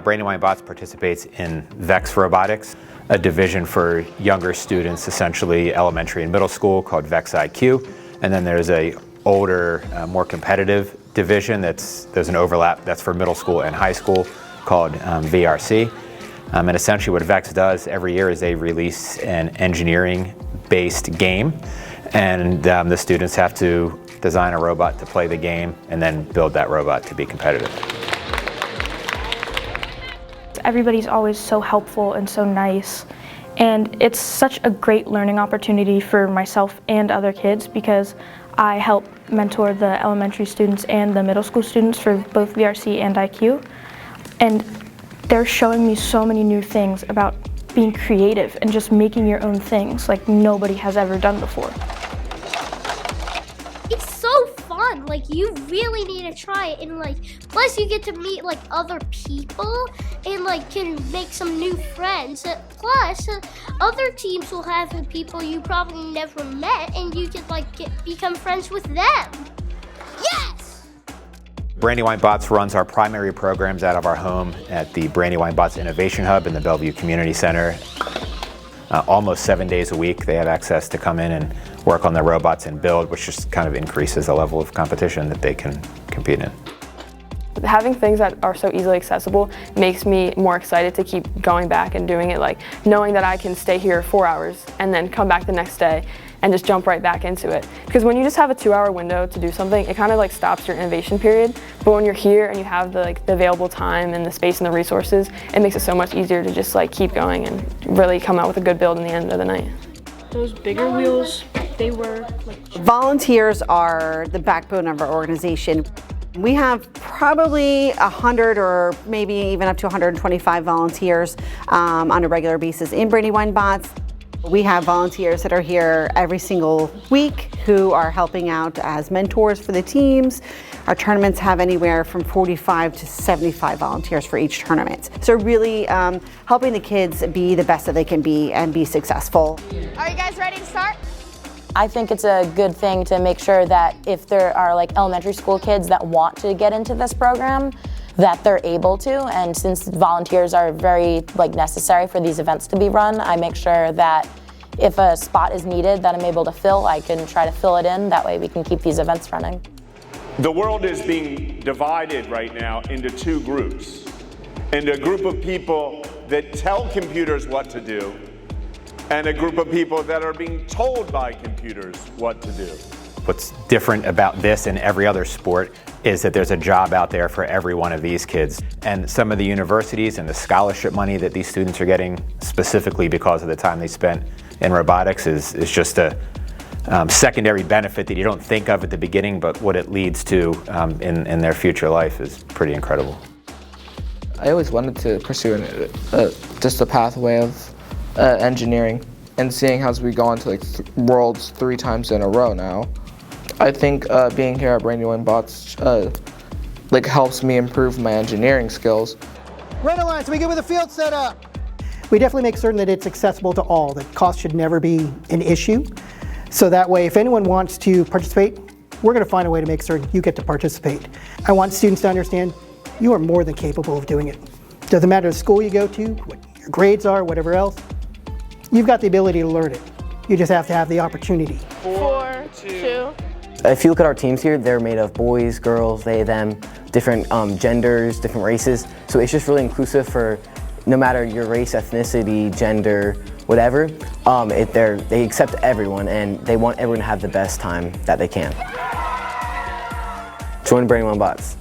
BrandywineBOTS participates in VEX Robotics, a division for younger students, essentially elementary and middle school, called VEX IQ. And then there's a older, more competitive division there's an overlap that's for middle school and high school called VRC. And essentially what VEX does every year is they release an engineering-based game, and the students have to design a robot to play the game and then build that robot to be competitive. Everybody's always so helpful and so nice, and it's such a great learning opportunity for myself and other kids because I help mentor the elementary students and the middle school students for both VRC and IQ, and they're showing me so many new things about being creative and just making your own things like nobody has ever done before. It's so fun, like you really need to try it, and like plus you get to meet like other people and like can make some new friends. Plus other teams will have people you probably never met and you could like become friends with them. Yes! BrandywineBOTS runs our primary programs out of our home at the BrandywineBOTS Innovation Hub in the Bellevue Community Center. Almost 7 days a week they have access to come in and work on their robots and build, which just kind of increases the level of competition that they can compete in. Having things that are so easily accessible makes me more excited to keep going back and doing it, like knowing that I can stay here 4 hours and then come back the next day and just jump right back into it. Because when you just have a 2-hour window to do something, it kind of like stops your innovation period. But when you're here and you have the available time and the space and the resources, it makes it so much easier to just like keep going and really come out with a good build in the end of the night. Those bigger wheels, they were like... Volunteers are the backbone of our organization. We have probably 100 or maybe even up to 125 volunteers on a regular basis in BrandywineBOTS. We have volunteers that are here every single week who are helping out as mentors for the teams. Our tournaments have anywhere from 45 to 75 volunteers for each tournament. So really helping the kids be the best that they can be and be successful. Are you guys ready to start? I think it's a good thing to make sure that if there are like elementary school kids that want to get into this program, that they're able to. And since volunteers are very necessary for these events to be run, I make sure that if a spot is needed that I'm able to fill, I can try to fill it in. That way we can keep these events running. The world is being divided right now into two groups. Into a group of people that tell computers what to do, and a group of people that are being told by computers what to do. What's different about this and every other sport is that there's a job out there for every one of these kids. And some of the universities and the scholarship money that these students are getting, specifically because of the time they spent in robotics, is just a secondary benefit that you don't think of at the beginning, but what it leads to in their future life is pretty incredible. I always wanted to pursue just a pathway of engineering, and seeing as we go into worlds 3 times in a row now, I think being here at BrandywineBOTS helps me improve my engineering skills. Red Alliance, are we good with the field set up? We definitely make certain that it's accessible to all, that cost should never be an issue. So that way, if anyone wants to participate, we're going to find a way to make certain you get to participate. I want students to understand you are more than capable of doing it. Doesn't matter the school you go to, what your grades are, whatever else. You've got the ability to learn it. You just have to have the opportunity. 4, 2. If you look at our teams here, they're made of boys, girls, they, them, different genders, different races. So it's just really inclusive for no matter your race, ethnicity, gender, whatever. They accept everyone and they want everyone to have the best time that they can. Join BrandywineBOTS.